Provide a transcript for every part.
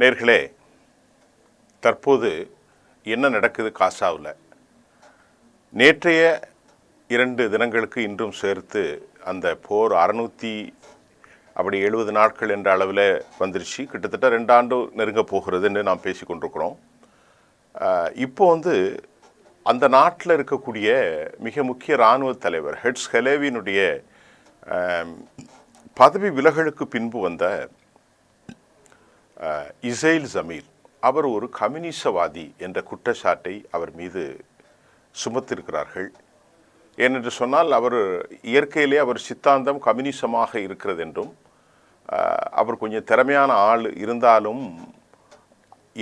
நேர்களே, தற்போது என்ன நடக்குது காசாவில்? நேற்றைய 2 தினங்களுக்கு இன்றும் சேர்த்து அந்த போர் 670 நாட்கள் என்ற அளவில் வந்துருச்சு. கிட்டத்தட்ட 2 ஆண்டு நெருங்க போகிறதுன்னு நாம் பேசி கொண்டிருக்கிறோம். இப்போ அந்த நாட்டில் இருக்கக்கூடிய மிக முக்கிய இராணுவ தலைவர் ஹெட்ஸ் ஹெலேவினுடைய பதவி விலகலுக்கு பின்பு வந்த இஸ்ரேல் ஜமீர், அவர் ஒரு கம்யூனிசவாதி என்ற குற்றச்சாட்டை அவர் மீது சுமத்திருக்கிறார்கள். ஏனென்று சொன்னால் அவர் இயற்கையிலே அவர் சித்தாந்தம் கம்யூனிசமாக இருக்கிறது என்றும், அவர் கொஞ்சம் திறமையான ஆள் இருந்தாலும்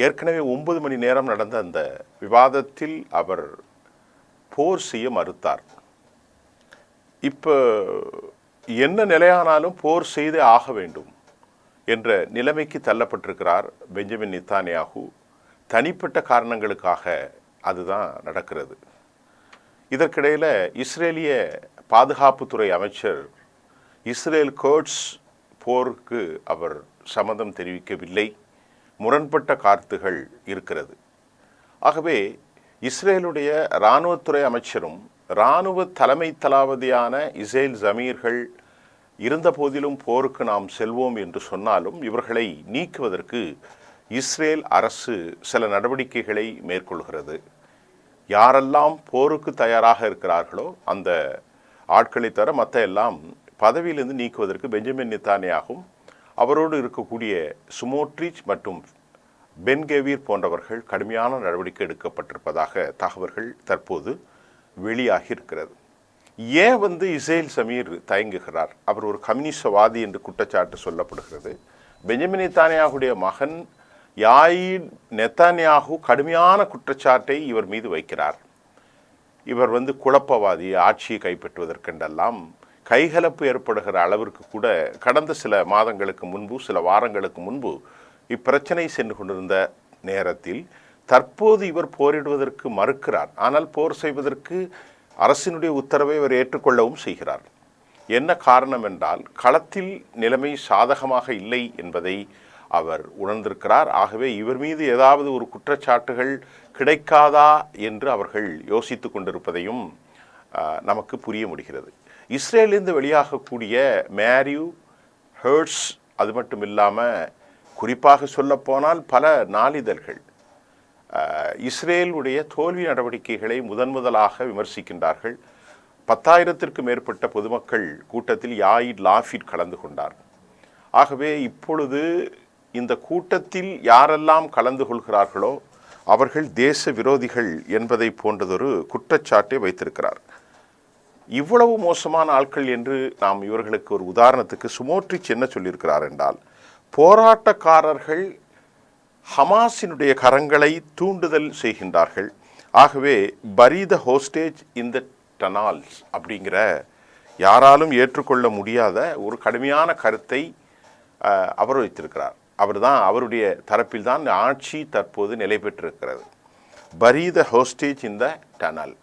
ஏற்கனவே 9 மணி நேரம் நடந்த அந்த விவாதத்தில் அவர் போர் செய்ய மறுத்தார். இப்போ என்ன நிலையானாலும் போர் செய்தே ஆக வேண்டும் என்ற நிலைமைக்கு தள்ளப்பட்டிருக்கிறார் பெஞ்சமின் நெத்தானியாகு. தனிப்பட்ட காரணங்களுக்காக அதுதான் நடக்கிறது. இதற்கிடையில் இஸ்ரேலிய பாதுகாப்புத்துறை அமைச்சர் இஸ்ரேல் கோட்ஸ் போருக்கு அவர் சம்மதம் தெரிவிக்கவில்லை. முரண்பட்ட கருத்துகள் இருக்கிறது. ஆகவே இஸ்ரேலுடைய இராணுவத்துறை அமைச்சரும் இராணுவ தலைமை தளபதியான இஸ்ரேல் ஜமீர்கள் இருந்த போதிலும் போருக்கு நாம் செல்வோம் என்று சொன்னாலும் இவர்களை நீக்குவதற்கு இஸ்ரேல் அரசு சில நடவடிக்கைகளை மேற்கொள்கிறது. யாரெல்லாம் போருக்கு தயாராக இருக்கிறார்களோ அந்த ஆட்களை தவிர மற்ற எல்லாம் பதவியிலிருந்து நீக்குவதற்கு பெஞ்சமின் நெத்தானியாகும் அவரோடு இருக்கக்கூடிய ஸ்மோட்ரிச் மற்றும் பென் கவீர் போன்றவர்கள் கடுமையான நடவடிக்கை எடுக்கப்பட்டிருப்பதாக தகவல்கள் தற்போது வெளியாகி இருக்கிறது. ஏன் இஸ்ரேல் ஜமீர் தயங்குகிறார்? அவர் ஒரு கம்யூனிசவாதி என்று குற்றச்சாட்டு சொல்லப்படுகிறது. பெஞ்சமின் நெத்தானியாகுடைய மகன் யாயிர் நெத்தானியாகு கடுமையான குற்றச்சாட்டை இவர் மீது வைக்கிறார். இவர் குழப்பவாதி, ஆட்சியை கைப்பற்றுவதற்கென்றெல்லாம் கைகலப்பு ஏற்படுகிற அளவிற்கு கூட கடந்த சில மாதங்களுக்கு முன்பு, சில வாரங்களுக்கு முன்பு இப்பிரச்சனை சென்று கொண்டிருந்த நேரத்தில் தற்போது இவர் போரிடுவதற்கு மறுக்கிறார். ஆனால் போர் செய்வதற்கு அரசினுடைய உத்தரவை அவர் ஏற்றுக்கொள்ளவும் செய்கிறார். என்ன காரணம் என்றால் களத்தில் நிலைமை சாதகமாக இல்லை என்பதை அவர் உணர்ந்திருக்கிறார். ஆகவே இவர் மீது ஏதாவது ஒரு குற்றச்சாட்டுகள் கிடைக்காதா என்று அவர்கள் யோசித்து கொண்டிருப்பதையும் நமக்கு புரிய முடிகிறது. இஸ்ரேலிருந்து வெளியாகக்கூடிய மேத்யூ ஹெர்ட்ஸ், அது மட்டும் இல்லாமல் குறிப்பாக சொல்லப்போனால் பல நாளிதழ்கள் இஸ்ரேலுடைய தோல்வி நடவடிக்கைகளை முதலாக விமர்சிக்கின்றார்கள். 10,000த்திற்கும் மேற்பட்ட பொதுமக்கள் கூட்டத்தில் யாயிர் லாஃபிட் கலந்து கொண்டார். ஆகவே இப்பொழுது இந்த கூட்டத்தில் யாரெல்லாம் கலந்து கொள்கிறார்களோ அவர்கள் தேச விரோதிகள் என்பதை போன்றதொரு குற்றச்சாட்டை வைத்திருக்கிறார். இவ்வளவு மோசமான ஆட்கள் என்று நாம் இவர்களுக்கு ஒரு உதாரணத்துக்கு ஸ்மோட்ரிச் என்ன சொல்லியிருக்கிறார் என்றால், போராட்டக்காரர்கள் ஹமாஸினுடைய கரங்களை தூண்டுதல் செய்கின்றார்கள். ஆகவே பரி த ஹோஸ்டேஜ் இன் த டனால்ஸ் அப்படிங்கிற யாராலும் ஏற்றுக்கொள்ள முடியாத ஒரு கடுமையான கருத்தை அவர் வைத்திருக்கிறார். அவருடைய தரப்பில் தான் ஆட்சி தற்போது நிலை பெற்றிருக்கிறது. பரி த ஹோஸ்டேஜ் இன் த டனல்.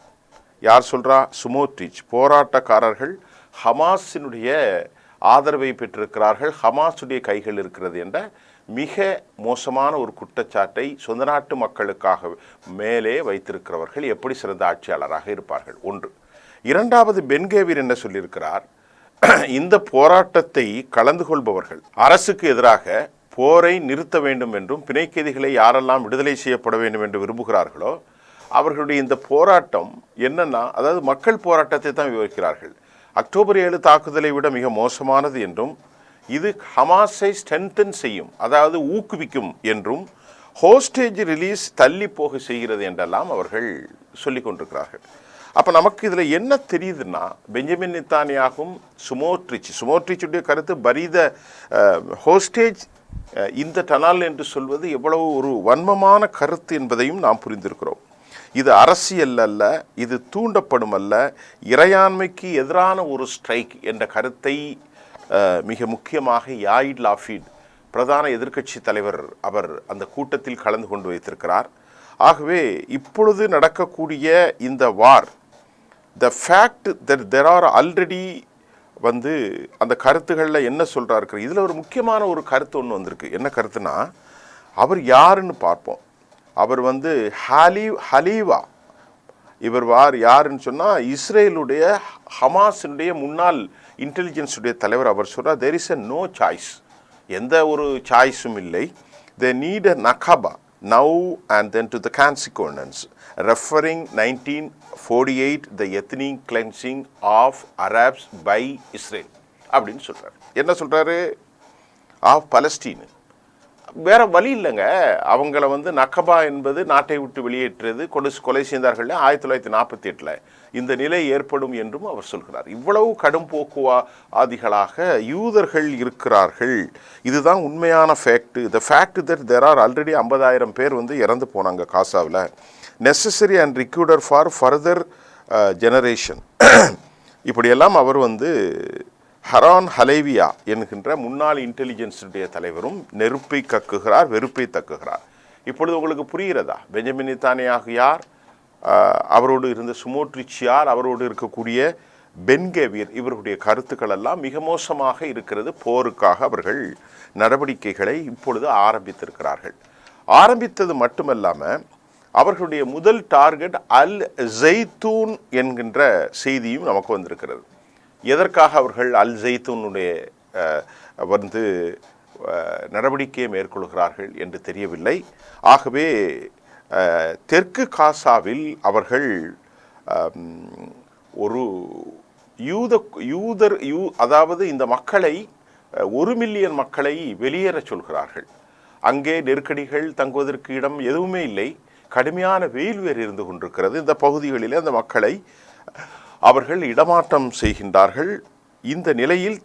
யார் சொல்கிறா? ஸ்மோட்ரிச். போராட்டக்காரர்கள் ஹமாஸினுடைய ஆதரவை பெற்றிருக்கிறார்கள், ஹமாஸுடைய கைகள் இருக்கிறது என்ற மிக மோசமான ஒரு குற்றச்சாட்டை சொந்த நாட்டு மக்களுக்காக மேலே வைத்திருக்கிறவர்கள் எப்படி சிறந்த ஆட்சியாளராக இருப்பார்கள்? ஒன்று. இரண்டாவது, பென் கவீர் என்ன சொல்லியிருக்கிறார்? இந்த போராட்டத்தை கலந்து கொள்பவர்கள் அரசுக்கு எதிராக போரை நிறுத்த வேண்டும் என்றும் பிணைக்கைதிகளை யாரெல்லாம் விடுதலை செய்யப்பட வேண்டும் என்று விரும்புகிறார்களோ அவர்களுடைய இந்த போராட்டம் என்னன்னா, அதாவது மக்கள் போராட்டத்தை தான் விவரிக்கிறார்கள். அக்டோபர் 7 தாக்குதலை விட மிக மோசமானது என்றும், இது ஹமாஸை ஸ்ட்ரென்தன் செய்யும், அதாவது ஊக்குவிக்கும் என்றும், ஹோஸ்டேஜ் ரிலீஸ் தள்ளி போக செய்கிறது என்றெல்லாம் அவர்கள் சொல்லி கொண்டிருக்கிறார்கள். அப்போ நமக்கு இதில் என்ன தெரியுதுன்னா, பெஞ்சமின் நெத்தானியாகும் ஸ்மோட்ரிச்சுடைய கருத்து பரி த ஹோஸ்டேஜ் இந்த டனல் என்று சொல்வது எவ்வளவு ஒரு வன்மமான கருத்து என்பதையும் நாம் புரிந்திருக்கிறோம். இது அரசியல் அல்ல, இது தூண்டப்படும் அல்ல, இறையாண்மைக்கு எதிரான ஒரு ஸ்ட்ரைக் என்ற கருத்தை மிக முக்கியமாக யாயிர் லாஃபிட், பிரதான எதிர்க்கட்சி தலைவர், அவர் அந்த கூட்டத்தில் கலந்து கொண்டு வைத்திருக்கிறார். ஆகவே இப்பொழுது நடக்கக்கூடிய இந்த war, the fact that there are already அந்த கருத்துக்களில் என்ன சொல்கிறாரு? இதில் ஒரு முக்கியமான ஒரு கருத்து ஒன்று வந்திருக்கு. என்ன கருத்துனா, அவர் யாருன்னு பார்ப்போம். அவர் வந்து ஹலீவா. இவர் யாருன்னு சொன்னால் இஸ்ரேலுடைய ஹமாஸினுடைய முன்னாள் இன்டெலிஜென்ஸுடைய தலைவர். அவர் சொல்கிறார், there is a no choice, எந்த ஒரு சாய்ஸும் இல்லை. they need a nakaba now and then to the consequence, referring 1948 the ethnic cleansing of Arabs by Israel அப்படின்னு சொல்கிறார். என்ன சொல்கிறாரு? Of Palestine. வேற வழி இல்லைங்க. அவங்கள வந்து நக்கபா என்பது நாட்டை விட்டு வெளியேற்றது, கொலை செய்தார்கள் 1948 இந்த நிலை ஏற்படும் என்றும் அவர் சொல்கிறார். இவ்வளவு கடும் போக்குவாதிகளாக யூதர்கள் இருக்கிறார்கள். இதுதான் உண்மையான fact. The fact that there are already 50,000 பேர் வந்து இறந்து போனாங்க காசாவில். Necessary and required for further generation. இப்படியெல்லாம் அவர் வந்து ஹரான் ஹலேவியா என்கின்ற முன்னாள் இன்டெலிஜென்ஸுடைய தலைவரும் நெருப்பை கக்குகிறார், வெறுப்பை தக்குகிறார். இப்பொழுது உங்களுக்கு புரிகிறதா பெஞ்சமின் நெதன்யாகு யார், அவரோடு இருந்த ஸ்மோட்ரிச் யார், அவரோடு இருக்கக்கூடிய பென் கவிர், இவருடைய கருத்துக்கள் எல்லாம் மிக மோசமாக இருக்கிறது. போருக்காக அவர்கள் நடவடிக்கைகளை இப்பொழுது ஆரம்பித்திருக்கிறார்கள். ஆரம்பித்தது மட்டுமல்லாமல் அவர்களுடைய முதல் டார்கெட் அல் ஜெய்தூன் என்கின்ற செய்தியும் நமக்கு வந்திருக்கிறது. எதற்காக அவர்கள் அல் ஜெய்தூனுடைய வந்து நடவடிக்கையை மேற்கொள்கிறார்கள் என்று தெரியவில்லை. ஆகவே தெற்கு காசாவில் அவர்கள் ஒரு அதாவது இந்த மக்களை 1 மில்லியன் மக்களை வெளியேற சொல்கிறார்கள். அங்கே நெருக்கடிகள், தங்குவதற்கு இடம் எதுவுமே இல்லை. கடுமையான வெயில் வேறு இருந்து கொண்டிருக்கிறது. இந்த பகுதிகளில் அந்த மக்களை அவர்கள் இடமாற்றம் செய்கின்றார்கள். இந்த நிலையில்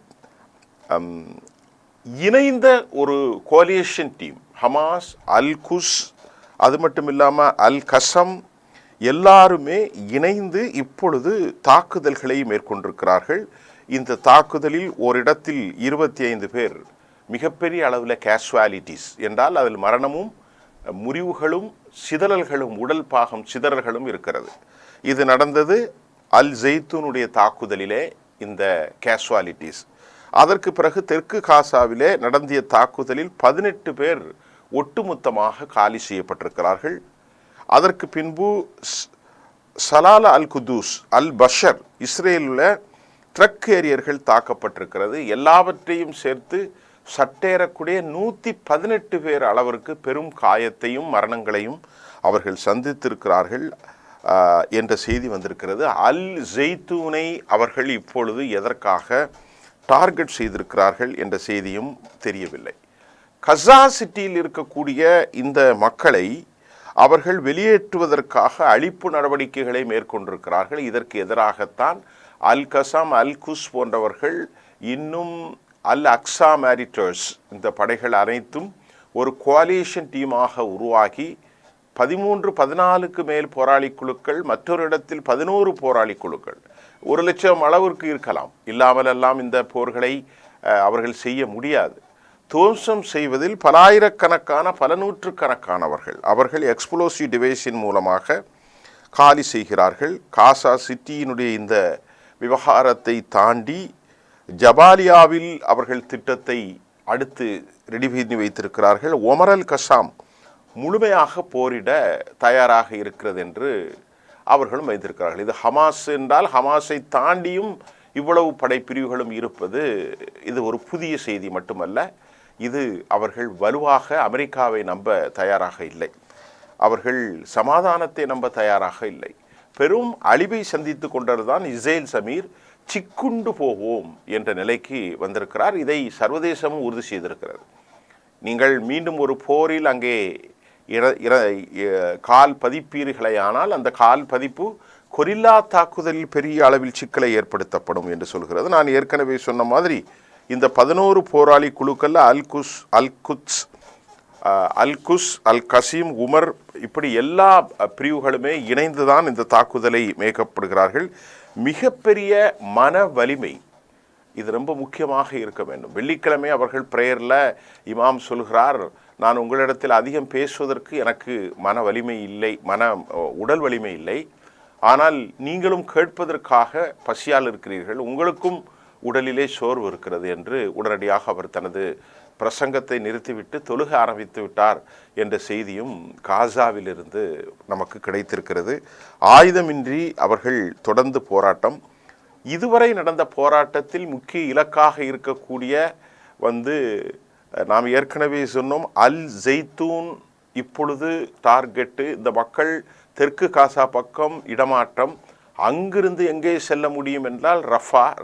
இணைந்த ஒரு கோலியேஷன் டீம், ஹமாஸ், அல் குஸ், அது மட்டும் இல்லாமல் அல் கசம், எல்லாருமே இணைந்து இப்பொழுது தாக்குதல்களை மேற்கொண்டிருக்கிறார்கள். இந்த தாக்குதலில் ஓரிடத்தில் 25 பேர், மிகப்பெரிய அளவில் கேஷுவாலிட்டிஸ் என்றால் அதில் மரணமும் முறிவுகளும் சிதறல்களும், உடல் பாகம் சிதறல்களும் இருக்கிறது. இது நடந்தது அல் ஜெய்தூனுடைய தாக்குதலிலே, இந்த கேஷுவாலிட்டிஸ். அதற்கு பிறகு தெற்கு காசாவிலே நடந்திய தாக்குதலில் 18 பேர் ஒட்டுமொத்தமாக காலி செய்யப்பட்டிருக்கிறார்கள். அதற்கு பின்பு சலாலா அல் குதூஸ், அல் பஷர், இஸ்ரேலில் ட்ரக் கேரியர்கள் தாக்கப்பட்டிருக்கிறது. எல்லாவற்றையும் சேர்த்து சற்றேறக்கூடிய 118 பேர் அளவிற்கு பெரும் காயத்தையும் மரணங்களையும் அவர்கள் சந்தித்திருக்கிறார்கள் என்ற செய்தி வந்திருக்கிறது. அல் ஜெய்தூனை அவர்கள் இப்பொழுது எதற்காக டார்கெட் செய்திருக்கிறார்கள் என்ற செய்தியும் தெரியவில்லை. கசா சிட்டியில் இருக்கக்கூடிய இந்த மக்களை அவர்கள் வெளியேற்றுவதற்காக அழிப்பு நடவடிக்கைகளை மேற்கொண்டிருக்கிறார்கள். இதற்கு எதிராகத்தான் அல் கசாம், அல் குஸ் போன்றவர்கள், இன்னும் அல் அக்ஸா மேரிட்டர்ஸ், இந்த படைகள் அனைத்தும் ஒரு கோலியேஷன் டீமாக உருவாகி 13-14க்கு மேல் போராளி குழுக்கள், மற்றொரு இடத்தில் 11 போராளி குழுக்கள், 1,00,000 அளவிற்கு இருக்கலாம். இல்லாமலெல்லாம் இந்த போர்களை அவர்கள் செய்ய முடியாது. துவம்சம் செய்வதில் பலாயிரக்கணக்கான, பல நூற்றுக்கணக்கானவர்கள் அவர்கள் எக்ஸ்ப்ளோசிவ் டிவைஸின் மூலமாக காலி செய்கிறார்கள். காசா சிட்டியினுடைய இந்த விவகாரத்தை தாண்டி ஜபாலியாவில் அவர்கள் திட்டத்தை அடுத்து ரெடி பண்ணி வைத்திருக்கிறார்கள். ஒமர் அல் கசாம் முழுமையாக போரிட தயாராக இருக்கிறது என்று அவர்களும் வைத்திருக்கிறார்கள். இது ஹமாஸ் என்றால் ஹமாஸை தாண்டியும் இவ்வளவு படைப்பிரிவுகளும் இருப்பது இது ஒரு புதிய செய்தி மட்டுமல்ல. இது அவர்கள் வலுவாக அமெரிக்காவை நம்ப தயாராக இல்லை. அவர்கள் சமாதானத்தை நம்ப தயாராக இல்லை. பெரும் அழிவை சந்தித்து கொண்டதுதான் இஸ்ரேல் சமீர் சிக்குண்டு போவோம் என்ற நிலைக்கு வந்திருக்கிறார். இதை சர்வதேசமும் உறுதி செய்திருக்கிறது. நீங்கள் மீண்டும் ஒரு போரில் அங்கே கால் பதிப்பீர்களே, ஆனால் அந்த கால் பதிப்பு கொரில்லா தாக்குதலில் பெரிய அளவில் சிக்கலை ஏற்படுத்தப்படும் என்று சொல்கிறது. நான் ஏற்கனவே சொன்ன மாதிரி இந்த 11 போராளி குழுக்கள் அல் குஸ், அல் கசீம், உமர், இப்படி எல்லா பிரிவுகளுமே இணைந்துதான் இந்த தாக்குதலை மேற்கொள்கிறார்கள். மிகப்பெரிய மன வலிமை, இது ரொம்ப முக்கியமாக இருக்க வேண்டும். வெள்ளிக்கிழமை அவர்கள் பிரேயரில் இமாம் சொல்கிறார், நான் உங்களிடத்தில் அதிகம் பேசுவதற்கு எனக்கு மன வலிமை இல்லை, உடல் வலிமை இல்லை, ஆனால் நீங்களும் கேட்பதற்காக பசியால் இருக்கிறீர்கள், உங்களுக்கும் உடலிலே சோர்வு இருக்கிறது என்று உடனடியாக அவர் தனது பிரசங்கத்தை நிறுத்திவிட்டு தொழுக ஆரம்பித்து விட்டார் என்ற செய்தியும் காசாவிலிருந்து நமக்கு கிடைத்திருக்கிறது. ஆயுதமின்றி அவர்கள் தொடர்ந்து போராட்டம். இதுவரை நடந்த போராட்டத்தில் முக்கிய இலக்காக இருக்கக்கூடிய நாம் ஏற்கனவே சொன்னோம், அல் ஜெய்தூன் இப்பொழுது டார்கெட்டு. இந்த மக்கள் தெற்கு காசா பக்கம் இடமாற்றம். அங்கிருந்து எங்கே செல்ல முடியும் என்றால்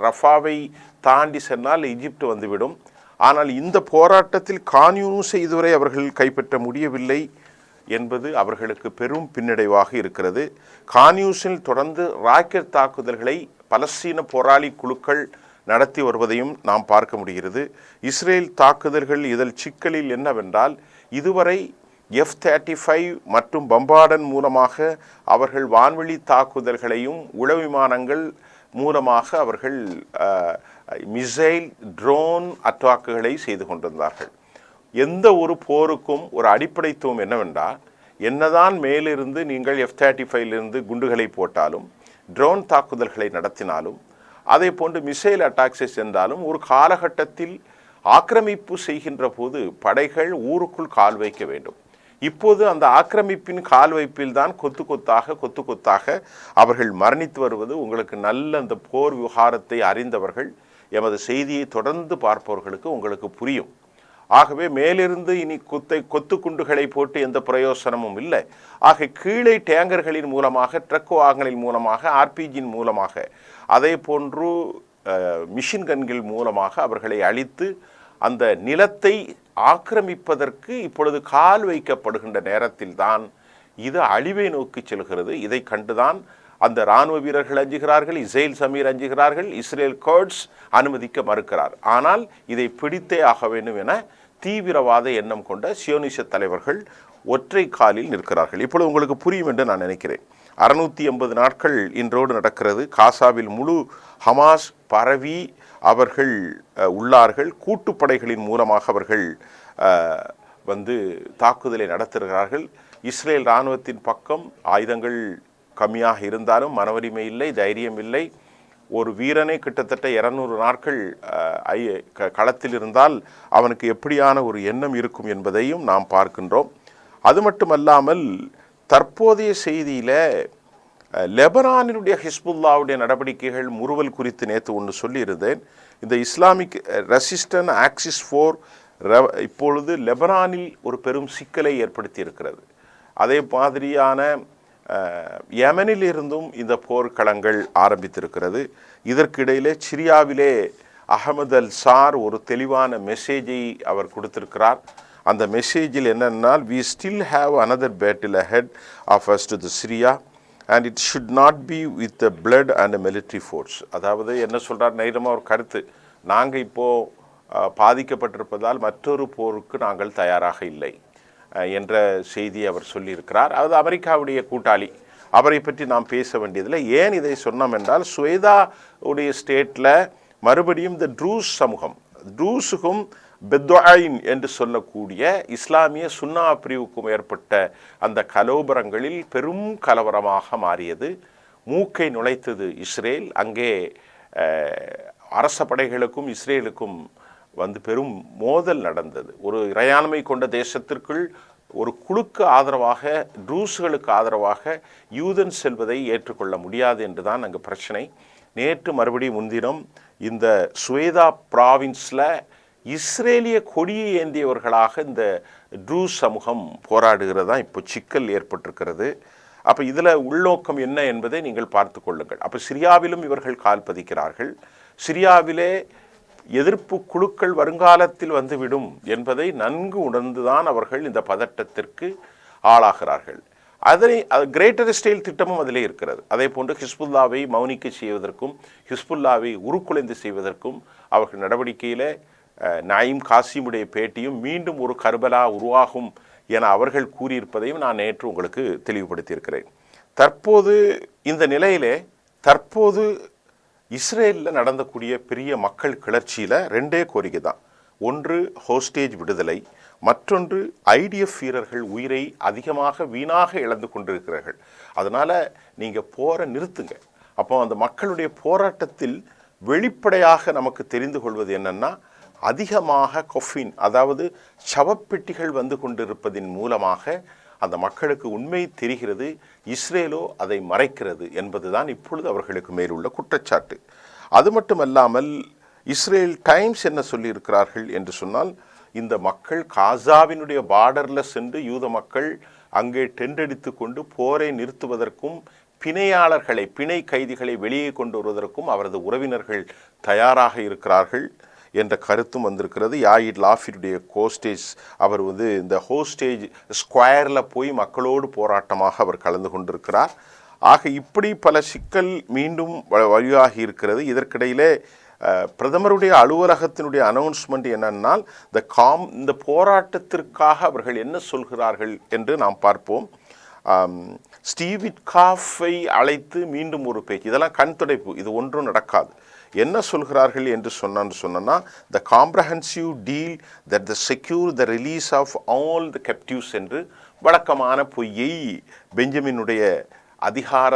ரஃபாவை தாண்டி சென்றால் எகிப்து வந்துவிடும். ஆனால் இந்த போராட்டத்தில் கான்யூனிஸை இதுவரை அவர்கள் கைப்பற்ற முடியவில்லை என்பது அவர்களுக்கு பெரும் பின்னடைவாக இருக்கிறது. கான்யூஸில் தொடர்ந்து ராக்கெட் தாக்குதல்களை பலஸ்தீன போராளி குழுக்கள் நடத்தி வருவதையும் நாம் பார்க்க முடிகிறது. இஸ்ரேல் தாக்குதல்கள் இதில் சிக்கலில் என்னவென்றால், இதுவரை F-35 மற்றும் பம்பார்டன் மூலமாக அவர்கள் வான்வெளி தாக்குதல்களையும் உளவு விமானங்கள் மூலமாக அவர்கள் மிசைல் ட்ரோன் அட்டாக்குகளை செய்து கொண்டிருந்தார்கள். எந்த ஒரு போருக்கும் ஒரு அடிப்படைத்துவம் என்னவென்றால், என்னதான் மேலிருந்து நீங்கள் F-35 குண்டுகளை போட்டாலும் ட்ரோன் தாக்குதல்களை நடத்தினாலும் அதே போன்று மிசைல் அட்டாக்ஸை சென்றாலும் ஒரு காலகட்டத்தில் ஆக்கிரமிப்பு செய்கின்ற போது படைகள் ஊருக்குள் கால் வைக்க வேண்டும். இப்போது அந்த ஆக்கிரமிப்பின் கால் வைப்பில் தான் கொத்து கொத்தாக அவர்கள் மரணித்து வருவது உங்களுக்கு நல்ல அந்த போர் விவகாரத்தை அறிந்தவர்கள், எமது செய்தியை தொடர்ந்து பார்ப்பவர்களுக்கு உங்களுக்கு புரியும். ஆகவே மேலிருந்து இனி கொத்து குண்டுகளை போட்டு எந்த பிரயோசனமும் இல்லை. ஆக கீழே டேங்கர்களின் மூலமாக, ட்ரக் வாகனங்களின் மூலமாக, ஆர்பிஜியின் மூலமாக, அதே போன்று மிஷின் கன்கள் மூலமாக அவர்களை அழித்து அந்த நிலத்தை ஆக்கிரமிப்பதற்கு இப்பொழுது கால் வைக்கப்படுகின்ற நேரத்தில் தான் இது அழிவை நோக்கி செல்கிறது. இதை கண்டுதான் அந்த இராணுவ வீரர்கள் அஞ்சுகிறார்கள், இஸ்ரேல் சமீர் அஞ்சுகிறார்கள், இஸ்ரேல் கர்ட்ஸ் அனுமதிக்க மறுக்கிறார். ஆனால் இதை பிடித்தே ஆக வேண்டும் என தீவிரவாத எண்ணம் கொண்ட சியோனிச தலைவர்கள் ஒற்றை காலில் நிற்கிறார்கள். இப்பொழுது உங்களுக்கு புரியும் என்று நான் நினைக்கிறேன். 680 நாட்கள் இன்றோடு நடக்கிறது. காசாவில் முழு ஹமாஸ் பரவி அவர்கள் உள்ளார்கள். கூட்டுப்படைகளின் மூலமாக அவர்கள் தாக்குதலை நடத்துகிறார்கள். இஸ்ரேல் இராணுவத்தின் பக்கம் ஆயுதங்கள் கம்மியாக இருந்தாலும் மனவலிமை இல்லை, தைரியம் இல்லை. ஒரு வீரனை கிட்டத்தட்ட 200 நாட்கள் களத்தில் இருந்தால் அவனுக்கு எப்படியான ஒரு எண்ணம் இருக்கும் என்பதையும் நாம் பார்க்கின்றோம். அது மட்டுமல்லாமல் தற்போதைய செய்தியில் லெபனானினுடைய ஹிஸ்புல்லாவுடைய நடவடிக்கைகள் முறுவல் குறித்து நேற்று ஒன்று சொல்லியிருந்தேன். இந்த இஸ்லாமிக் ரெசிஸ்டன்ட் ஆக்சிஸ் 4 இப்பொழுது லெபனானில் ஒரு பெரும் சிக்கலை ஏற்படுத்தி இருக்கிறது. அதே மாதிரியான யமனில் இருந்தும் இந்த போர்க்களங்கள் ஆரம்பித்திருக்கிறது. இதற்கிடையிலே சிரியாவிலே அகமது அல் சார் ஒரு தெளிவான மெசேஜை அவர் கொடுத்திருக்கிறார். அந்த மெசேஜில் என்னென்னால், we still have another battle ahead of us to the Syria and it should not be with the blood and the military force. அதாவது என்ன சொல்கிறார், நேரமாக ஒரு கருத்து, நாங்கள் இப்போது பாதிக்கப்பட்டிருப்பதால் மற்றொரு போருக்கு நாங்கள் தயாராக இல்லை என்ற செய்தியை அவர் சொல்லியிருக்கிறார். அது அமெரிக்காவுடைய கூட்டாளி, அவரை பற்றி நாம் பேச வேண்டியதில்லை. ஏன் இதை சொன்னோம் என்றால், சுவேதா உடைய ஸ்டேட்டில் மறுபடியும் இந்த ட்ரூஸ் சமூகம், ட்ரூஸுக்கும் பெத்வாயின் என்று சொல்லக்கூடிய இஸ்லாமிய சுன்னா பிரிவுக்கும் ஏற்பட்ட அந்த கலவரங்களில் பெரும் கலவரமாக மாறியது. மூக்கை நுழைத்தது இஸ்ரேல். அங்கே அரச படைகளுக்கும் இஸ்ரேலுக்கும் பெரும் மோதல் நடந்தது. ஒரு இறையாண்மை கொண்ட தேசத்திற்குள் ஒரு குழுக்கு ஆதரவாக, ட்ரூஸ்களுக்கு ஆதரவாக யூதன் செல்வதை ஏற்றுக்கொள்ள முடியாது என்றுதான் அங்கு பிரச்சனை. நேற்று மறுபடியும் முன்தினம் இந்த சுவேதா ப்ராவின்ஸில் இஸ்ரேலிய கொடியை ஏந்தியவர்களாக இந்த ட்ரூஸ் சமூகம் போராடுகிறதா இப்போ சிக்கல் ஏற்பட்டிருக்கிறது. அப்போ இதில் உள்நோக்கம் என்ன என்பதை நீங்கள் பார்த்து கொள்ளுங்கள். அப்போ சிரியாவிலும் இவர்கள் கால் பதிக்கிறார்கள். சிரியாவிலே எதிர்ப்பு குழுக்கள் வருங்காலத்தில் வந்துவிடும் என்பதை நன்கு உணர்ந்துதான் அவர்கள் இந்த பதட்டத்திற்கு ஆளாகிறார்கள். அதனை கிரேட்டர் இஸ்ரேல் திட்டமும் அதிலே இருக்கிறது. அதே போன்று ஹிஸ்புல்லாவை மௌனிக்க செய்வதற்கும், ஹிஸ்புல்லாவை உருக்குலைந்து செய்வதற்கும் அவர்கள் நடவடிக்கையில் நயீம் காசிமுடைய பேட்டியும் மீண்டும் ஒரு கர்பலா உருவாகும் என அவர்கள் கூறியிருப்பதையும் நான் நேற்று உங்களுக்கு தெளிவுபடுத்தியிருக்கிறேன். தற்போது இந்த நிலையிலே இஸ்ரேலில் நடந்தக்கூடிய பெரிய மக்கள் கிளர்ச்சியில் 2 கோரிக்கை தான். ஒன்று ஹோஸ்டேஜ் விடுதலை, மற்றொன்று IDF வீரர்கள் உயிரை அதிகமாக வீணாக இழந்து கொண்டிருக்கிறார்கள். அதனால் நீங்கள் போரை நிறுத்துங்க. அப்போ அந்த மக்களுடைய போராட்டத்தில் வெளிப்படையாக நமக்கு தெரிந்து கொள்வது என்னென்னா, அதிகமாக கொஃபின், அதாவது சவப்பெட்டிகள் வந்து கொண்டிருப்பதின் மூலமாக அந்த மக்களுக்கு உண்மை தெரிகிறது, இஸ்ரேலோ அதை மறைக்கிறது என்பதுதான் இப்பொழுது அவர்களுக்கு மேலுள்ள குற்றச்சாட்டு. அது மட்டுமல்லாமல் இஸ்ரேல் டைம்ஸ் என்ன சொல்லியிருக்கிறார்கள் என்று சொன்னால், இந்த மக்கள் காசாவினுடைய பார்டரில் சென்று யூத மக்கள் அங்கே டெண்டடித்து கொண்டு போரை நிறுத்துவதற்கும் பிணையாளர்களை, பிணை கைதிகளை வெளியே கொண்டு வருவதற்கும் அவரது உறவினர்கள் தயாராக இருக்கிறார்கள் என்ற கருத்தும் வந்திருக்கிறது. யாயிட் லாஃபினுடைய கோஸ்டேஜ், அவர் இந்த ஹோஸ்டேஜ் ஸ்கொயரில் போய் மக்களோடு போராட்டமாக அவர் கலந்து கொண்டிருக்கிறார். ஆக இப்படி பல சிக்கல் மீண்டும் வழியாகி இருக்கிறது. இதற்கிடையிலே பிரதமருடைய அலுவலகத்தினுடைய அனௌன்ஸ்மெண்ட் என்னென்னால், இந்த போராட்டத்திற்காக அவர்கள் என்ன சொல்கிறார்கள் என்று நாம் பார்ப்போம். ஸ்டீவ் விட்காஃபை அழைத்து மீண்டும் ஒரு பேச்சு, இதெல்லாம் கண் துடைப்பு, இது ஒன்றும் நடக்காது. என்ன சொல்கிறார்கள் என்று சொன்னா, the comprehensive deal that the secure the release of all the captives என்று வழக்கமான பொய்யை பெஞ்சமினுடைய அதிகார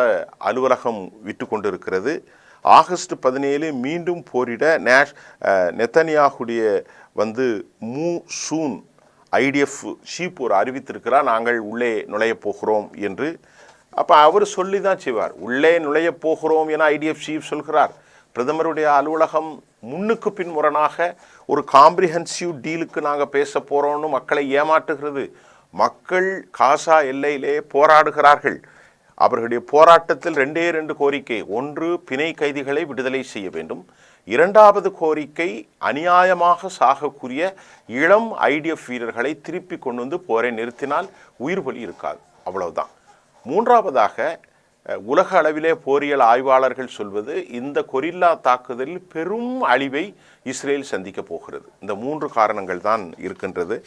அலுவலகம் விட்டு கொண்டிருக்கிறது. ஆகஸ்ட் 17 மீண்டும் போரிட நெத்தனியாகுடைய சூன் ஐடிஎஃப் சீப் ஒரு அறிவித்திருக்கிறார், நாங்கள் உள்ளே நுழைய போகிறோம் என்று. அப்போ அவர் சொல்லி தான் செய்வார், உள்ளே நுழைய போகிறோம் என ஐடிஎஃப் சீப் சொல்கிறார். பிரதமருடைய அலுவலகம் முன்னுக்கு பின் முரணாக ஒரு காம்ப்ரிஹென்சிவ் டீலுக்கு நாங்கள் பேச போகிறோம்னு மக்களை ஏமாற்றுகிறது. மக்கள் காசா எல்லையிலே போராடுகிறார்கள். அவர்களுடைய போராட்டத்தில் 2 கோரிக்கை. ஒன்று, பிணை கைதிகளை விடுதலை செய்ய வேண்டும். 2வது கோரிக்கை, அநியாயமாக சாகக்கூடிய இளம் ஐடிஎஃப் வீரர்களை திருப்பி கொண்டு வந்து போரை நிறுத்தினால் உயிர் பலி இருக்காது, அவ்வளவுதான். 3வதாக, உலக அளவிலே போரியல் ஆய்வாளர்கள் சொல்வது, இந்த கொரில்லா தாக்குதலில் பெரும் அழிவை இஸ்ரேல் சந்திக்க போகிறது. இந்த 3 காரணங்கள் தான் இருக்கின்றது.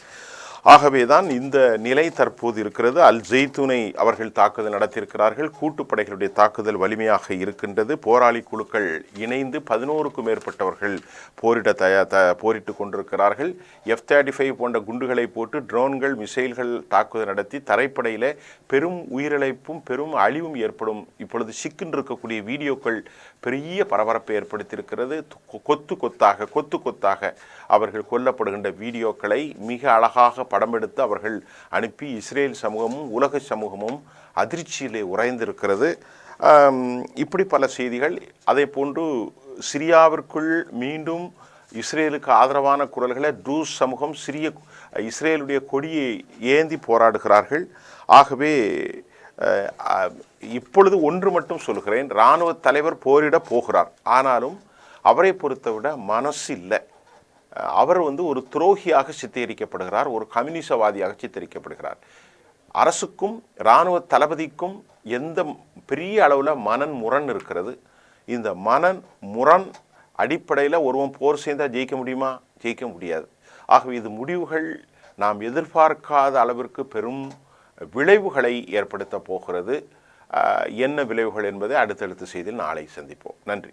ஆகவே தான் இந்த நிலை தற்போது இருக்கிறது. அல் ஜெய்தூனை அவர்கள் தாக்குதல் நடத்தியிருக்கிறார்கள். கூட்டுப்படைகளுடைய தாக்குதல் வலிமையாக இருக்கின்றது. போராளி குழுக்கள் இணைந்து 11க்கும் மேற்பட்டவர்கள் போரிட்டு கொண்டிருக்கிறார்கள். F-35 போன்ற குண்டுகளை போட்டு ட்ரோன்கள், மிசைல்கள் தாக்குதல் நடத்தி தரைப்படையில் பெரும் உயிரிழப்பும் பெரும் அழிவும் ஏற்படும். இப்பொழுது சிக்கின்றிருக்கக்கூடிய வீடியோக்கள் பெரிய பரபரப்பை ஏற்படுத்தியிருக்கிறது. கொத்து கொத்தாக அவர்கள் கொல்லப்படுகின்ற வீடியோக்களை மிக அழகாக படம் எடுத்து அவர்கள் அனுப்பி இஸ்ரேல் சமூகமும் உலக சமூகமும் அதிர்ச்சியிலே உறைந்திருக்கிறது. இப்படி பல செய்திகள். அதே போன்று சிரியாவிற்குள் மீண்டும் இஸ்ரேலுக்கு ஆதரவான குரல்களை ட்ரூஸ் சமூகம் இஸ்ரேலுடைய கொடியை ஏந்தி போராடுகிறார்கள். ஆகவே இப்பொழுது ஒன்று மட்டும் சொல்கிறேன், இராணுவ தலைவர் போரிட போகிறார். ஆனாலும் அவரை பொறுத்தவிட மனசு இல்லை. அவர் ஒரு துரோகியாக சித்தரிக்கப்படுகிறார், ஒரு கம்யூனிசவாதியாக சித்தரிக்கப்படுகிறார். அரசுக்கும் இராணுவ தளபதிக்கும் எந்த பெரிய அளவில் முரண் இருக்கிறது. இந்த முரண் அடிப்படையில் ஒருவன் போர் செய்தால் ஜெயிக்க முடியுமா? ஜெயிக்க முடியாது. ஆகவே இது முடிவுகள் நாம் எதிர்பார்க்காத அளவிற்கு பெரும் விளைவுகளை ஏற்படுத்த போகிறது. என்ன விளைவுகள் என்பதை அடுத்தடுத்த செய்தியில் நாளை சந்திப்போம். நன்றி.